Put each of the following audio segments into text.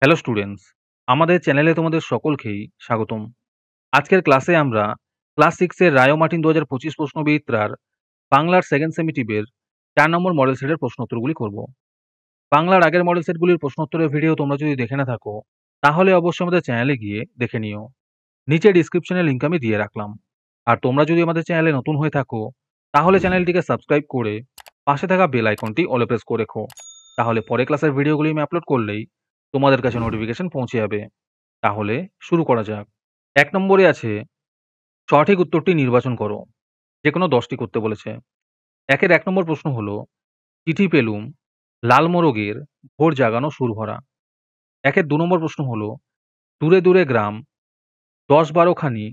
Hello students, আমাদের চ্যানেলে তোমাদের সকলকেই স্বাগতম। আজকের ক্লাসে আমরা ক্লাস 6 এর রায় ও মার্টিন ২০২৫ প্রশ্নবিচিত্রার বাংলার সেকেন্ড সেমিটিভের ৪ নম্বর মডেল সেটের প্রশ্নোত্তরগুলি করব। বাংলার আগের মডেল সেটগুলির প্রশ্নোত্তরের ভিডিও তোমরা যদি দেখে না থাকো, তাহলে অবশ্যই আমাদের চ্যানেলে গিয়ে দেখে নিও। নিচে ডিসক্রিপশনে লিংক আমি দিয়ে রাখলাম। আর তোমরা যদি আমাদের চ্যানেলে নতুন হয়ে থাকো, তাহলে চ্যানেলটিকে সাবস্ক্রাইব করে পাশে থাকা বেল আইকনটি অলে প্রেস করে রেখো। তাহলে পরে ক্লাসের ভিডিওগুলি আমি আপলোড করলেই তোমাদের কাছে নোটিফিকেশন পৌঁছে যাবে। তাহলে শুরু করা যাক। ১ নম্বরে আছে সঠিক উত্তরটি নির্বাচন করো। যেকোনো ১০ টি করতে বলেছে। ১ এর ১ নম্বর প্রশ্ন হলো, চিঠি পেলুম লাল মোরগের ভোর জাগানো সুর ভরা। ১ এর ২ নম্বর প্রশ্ন হলো, দূরে দূরে গ্রাম ১০-১২ খানি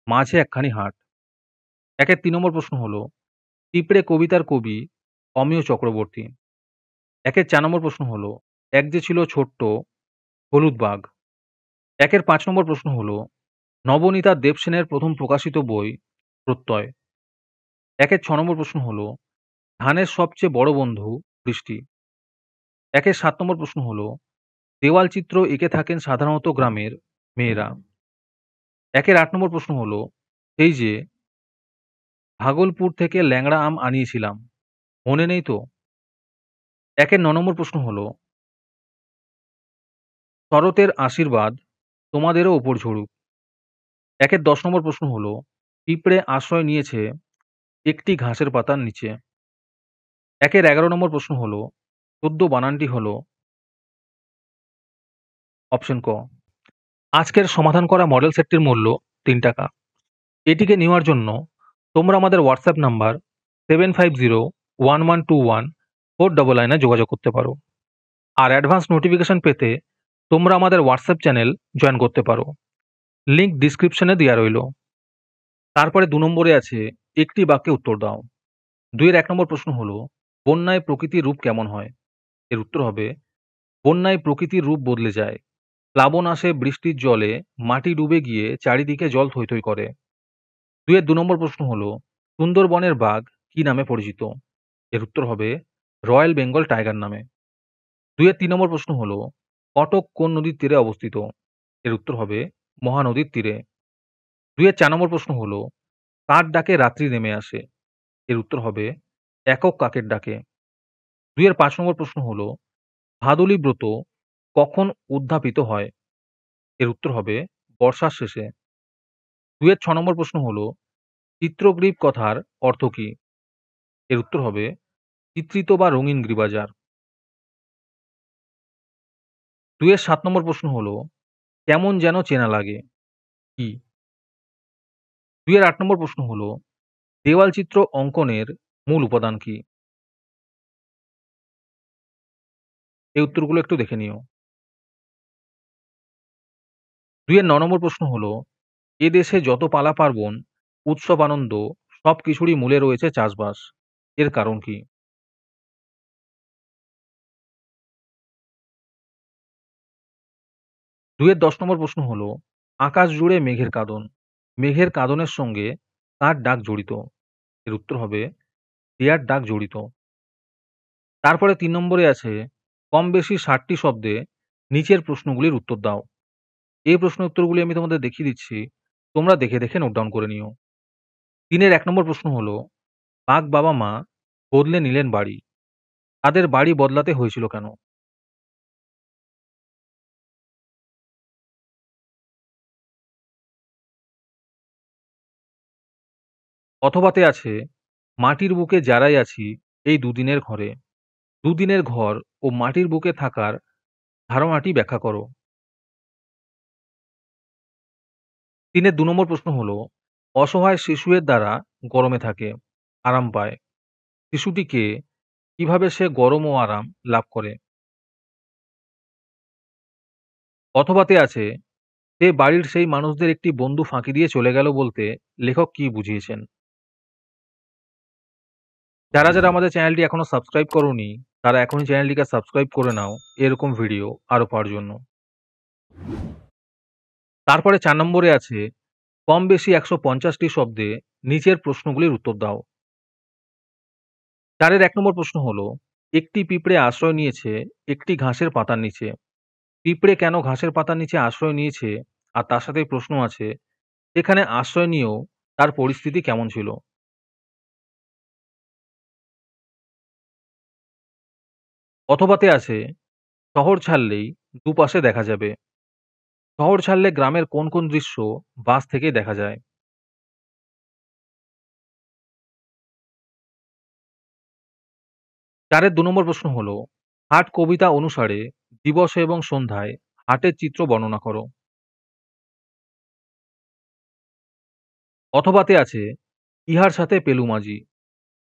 মাঝে একখানি হাট। ১ এর ৩ নম্বর প্রশ্ন হলো, পিঁপড়ে কবিতার কবি অমিয় চক্রবর্তী। ১ এর ৪ নম্বর প্রশ্ন হলো, এক যে ছিল ছোট্ট হলুদ বাঘ। ১ এর ৫ নম্বর প্রশ্ন হলো, নবনীতা দেবসেনের প্রথম প্রকাশিত বই প্রত্যয়। ১ এর ৬ নম্বর প্রশ্ন হলো, ধানের সবচেয়ে বড় বন্ধু বৃষ্টি। ১ এর ৭ নম্বর প্রশ্ন হলো, দেওয়াল চিত্র এঁকে থাকেন সাধারণত গ্রামের মেয়েরা। ১ এর ৮ নম্বর প্রশ্ন হলো, এই যে ভাগলপুর থেকে ল্যাংড়া আম আনিয়েছিলাম, মনে নেই তো? ১ এর ৯ নম্বর প্রশ্ন হলো, শরতের আশীর্বাদ তোমাদেরও ওপর ঝরুক। ১ এর ১০ নম্বর প্রশ্ন হলো, পিঁপড়ে আশ্রয় নিয়েছে একটি ঘাসের পাতার নিচে। ১ এর ১১ নম্বর প্রশ্ন হলো, ১৪ বানানটি হলো অপশন ক। আজকের সমাধান করা মডেল সেটটির মূল্য ৩ টাকা। এটিকে নেওয়ার জন্য তোমরা আমাদের হোয়াটসঅ্যাপ নাম্বার 7501121499 এ যোগাযোগ করতে পারো। আর অ্যাডভান্স নোটিফিকেশন পেতে তোমরা আমাদের হোয়াটসঅ্যাপ চ্যানেল জয়েন করতে পারো। লিংক ডিসক্রিপশনে দেওয়া রইল। তারপরে ২ নম্বরে আছে একটি বাক্যে উত্তর দাও। ২ এর ১ নম্বর প্রশ্ন হলো, বন্যায় প্রকৃতির রূপ কেমন হয়? এর উত্তর হবে, বন্যায় প্রকৃতির রূপ বদলে যায়। প্লাবন আসে বৃষ্টির জলে, মাটি ডুবে গিয়ে চারিদিকে জল থই থই করে। ২ এর ২ নম্বর প্রশ্ন হলো, সুন্দরবনের বাঘ কি নামে পরিচিত? এর উত্তর হবে রয়্যাল বেঙ্গল টাইগার নামে। ২ এর ৩ নম্বর প্রশ্ন হলো, কটক কোন নদীর তীরে অবস্থিত? এর উত্তর হবে মহানদীর তীরে। ২ এর ৪ নম্বর প্রশ্ন হলো, কার ডাকে রাত্রি নেমে আসে? এর উত্তর হবে একক কাকের ডাকে। ২ এর ৫ নম্বর প্রশ্ন হলো, ভাদুলী ব্রত কখন উদ্যাপিত হয়? এর উত্তর হবে বর্ষার শেষে। ২ এর ৬ নম্বর প্রশ্ন হলো, চিত্রগ্রীব কথার অর্থ কী? এর উত্তর হবে চিত্রিত বা রঙিন গ্রীবাজার। ২ এর ৭ নম্বর প্রশ্ন হলো, কেমন যেন চেনা লাগে, কি? ২ এর ৮ নম্বর প্রশ্ন হলো, দেওয়াল চিত্র অঙ্কনের মূল উপাদান কি? এই উত্তরগুলো একটু দেখে নিও। ২ এর ৯ নম্বর প্রশ্ন হলো, এদেশে যত পালা পার্বণ, উৎসব আনন্দ সবকিছুরই মূলে রয়েছে চাষবাস। এর কারণ কি? ২ এর ১০ নম্বর প্রশ্ন হলো, আকাশ জুড়ে মেঘের কাঁদন। মেঘের কাঁদনের সঙ্গে কার ডাক জড়িত? এর উত্তর হবে টিয়ার ডাক জড়িত। তারপরে ৩ নম্বরে আছে, কম বেশি ৬০ টি শব্দে নিচের প্রশ্নগুলির উত্তর দাও। এই প্রশ্নের উত্তরগুলি আমি তোমাদের দেখিয়ে দিচ্ছি। তোমরা দেখে দেখে নোট ডাউন করে নিও। ৩ এর ১ নম্বর প্রশ্ন হলো, কাক বাবা-মা বদলে নিলেন বাড়ি। তাদের বাড়ি বদলাতে হয়েছিল কেন? অথবাতে আছে, মাটির বুকে যারাই আছি এই দুদিনের ঘরে। দুদিনের ঘর ও মাটির বুকে থাকার ধারণাটি ব্যাখ্যা করো। ৩ এর ২ নম্বর প্রশ্ন হলো, অসহায় শিশুর দ্বারা গরমে থাকে, আরাম পায়। শিশুটিকে কিভাবে সে গরম ও আরাম লাভ করে? অথবাতে আছে, সে বাড়ির সেই মানুষদের একটি বন্ধু ফাঁকি দিয়ে চলে গেল বলতে লেখক কি বুঝিয়েছেন? যারা আমাদের চ্যানেলটি এখনো সাবস্ক্রাইব করোনি, তারা এখনই চ্যানেলটিকে সাবস্ক্রাইব করে নাও এরকম ভিডিও আরো পাওয়ার জন্য। তারপরে ৪ নম্বরে আছে, কম বেশি ১৫০ টি শব্দে নিচের প্রশ্নগুলির উত্তর দাও। ৪ এর ১ নম্বর প্রশ্ন হলো, একটি পিঁপড়ে আশ্রয় নিয়েছে একটি ঘাসের পাতার নিচে। পিঁপড়ে কেন ঘাসের পাতার নিচে আশ্রয় নিয়েছে আর তার সাথে প্রশ্ন আছে এখানে আশ্রয় নিয়েও তার পরিস্থিতি কেমন ছিল। অথবাতে আছে শহর ছাড়লেই দুপাশে দেখা যাবে। শহর ছাড়লে গ্রামের কোন কোন দৃশ্য বাস থেকে দেখা যায়। ৪ ২ নম্বর প্রশ্ন হলো হাট কবিতা অনুসারে দিবসে এবং সন্ধ্যায় হাটের চিত্র বর্ণনা করো। অথবাতে আছে ইহার সাথে পেলুমাজি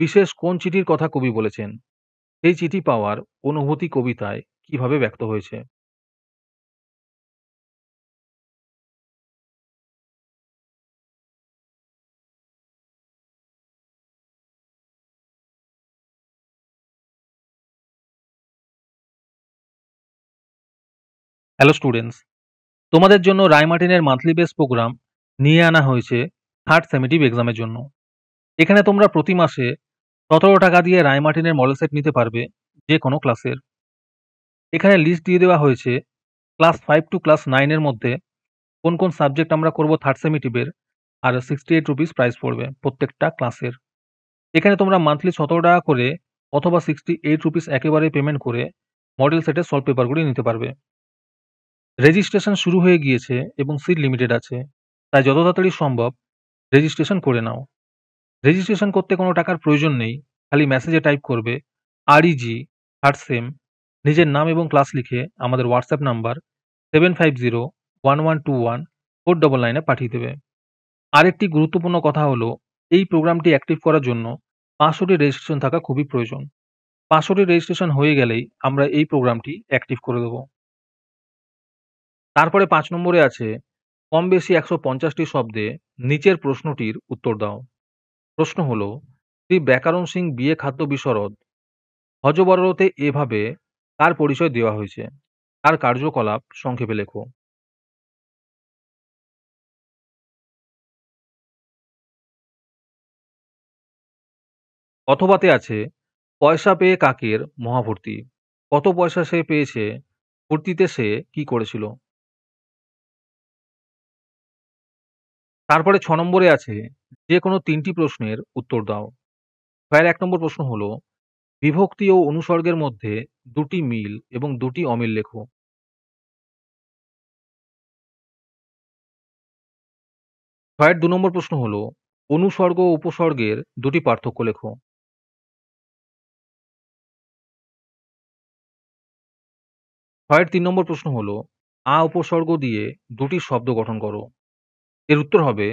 বিশেষ কোন চিঠির কথা কবি বলেছেন, সেই চিঠি পাওয়ার অনুভূতি কবিতায় কিভাবে ব্যক্ত হয়েছে। হ্যালো স্টুডেন্টস, তোমাদের জন্য রায়মার্টিনের মান্থলি বেস প্রোগ্রাম নিয়ে আনা হয়েছে থার্ড সেমেটিভ এক্সামের জন্য। এখানে তোমরা প্রতি মাসে ১৭ টাকা দিয়ে রায়মার্টিনের মডেল সেট নিতে পারবে যে কোনো ক্লাসের। এখানে লিস্ট দিয়ে দেওয়া হয়েছে ক্লাস 5 টু ক্লাস 9 এর মধ্যে কোন কোন সাবজেক্ট আমরা করব থার্ড সেমেটিভের, আর 68 রুপিস প্রাইস পড়বে প্রত্যেকটা ক্লাসের। এখানে তোমরা মান্থলি ১৭ টাকা করে অথবা 68 রুপিস একেবারে পেমেন্ট করে মডেল সেটের সলভ পেপারগুলি নিতে পারবে। রেজিস্ট্রেশন শুরু হয়ে গিয়েছে এবং সিট লিমিটেড আছে, তাই যত তাড়াতাড়ি সম্ভব রেজিস্ট্রেশন করে নাও। রেজিস্ট্রেশন করতে কোনো টাকার প্রয়োজন নেই, খালি মেসেজে টাইপ করবে REG থার্ড সেম, নিজের নাম এবং ক্লাস লিখে আমাদের হোয়াটসঅ্যাপ নাম্বার 7501121499 পাঠিয়ে দেবে। আরেকটি গুরুত্বপূর্ণ কথা হলো এই প্রোগ্রামটি অ্যাক্টিভ করার জন্য ৫০০টি রেজিস্ট্রেশন থাকা খুবই প্রয়োজন। ৫০০টি রেজিস্ট্রেশন হয়ে গেলেই আমরা এই প্রোগ্রামটি অ্যাক্টিভ করে দেব। তারপরে ৫ নম্বরে আছে কম বেশি ১৫০টি শব্দে নিচের প্রশ্নটির উত্তর দাও। প্রশ্ন হলো শ্রী ব্যাকরণ সিং বিএ খাদ্য বিশরদ হযবরলতে এভাবে কার পরিচয় দেওয়া হয়েছে, তার কার্যকলাপ সংক্ষেপে লেখো। অথবাতে আছে পয়সা পেয়ে কাকের মহাভর্তি, কত পয়সা সে পেয়েছে, ফুর্তিতে সে কি করেছিল। তারপরে ৬ নম্বরে আছে যে কোনো ৩টি প্রশ্নের উত্তর দাও। ছয়ের ১ নম্বর প্রশ্ন হলো বিভক্তি ও অনুসর্গের মধ্যে ২টি মিল এবং ২টি অমিল লেখো। ছয়ের ২ নম্বর প্রশ্ন হলো অনুসর্গ ও উপসর্গের ২টি পার্থক্য লেখো। ছয়ের ৩ নম্বর প্রশ্ন হলো উপসর্গ দিয়ে ২টি শব্দ গঠন করো। এর উত্তর হবে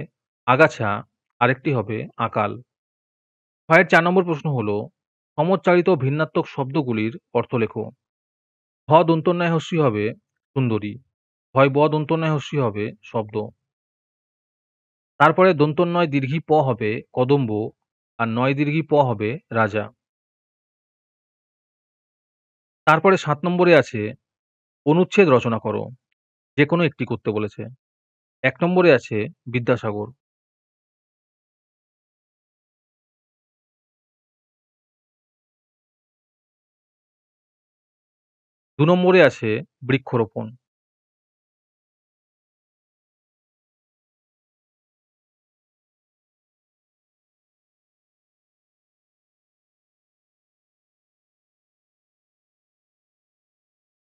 আগাছা, আরেকটি হবে আকাল। ছয়ের ৪ নম্বর প্রশ্ন হলো সমচ্চারিত ভিন্নাত্মক শব্দগুলির অর্থ লেখো। হ দন্তন্যায় হস্যি হবে সুন্দরী, হয় ব দন্তন্যায় হস্যি হবে শব্দ। তারপরে দন্তন্বয় দীর্ঘী প হবে কদম্ব, আর নয় দীর্ঘী প হবে রাজা। তারপরে ৭ নম্বরে আছে অনুচ্ছেদ রচনা করো, যে কোনো একটি করতে বলেছে। ১ নম্বরে আছে বিদ্যাসাগর। ২ নম্বরে আছে বৃক্ষরোপণ।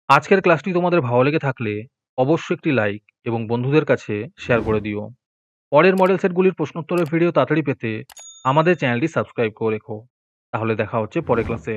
আজকের ক্লাসটি তোমাদের ভালো লেগে থাকলে অবশ্যই একটি লাইক এবং বন্ধুদের কাছে শেয়ার করে দিও। পরের মডেল সেটগুলির প্রশ্নোত্তরের ভিডিও তাড়াতাড়ি পেতে আমাদের চ্যানেলটি সাবস্ক্রাইব করে রেখো। তাহলে দেখা হচ্ছে পরের ক্লাসে।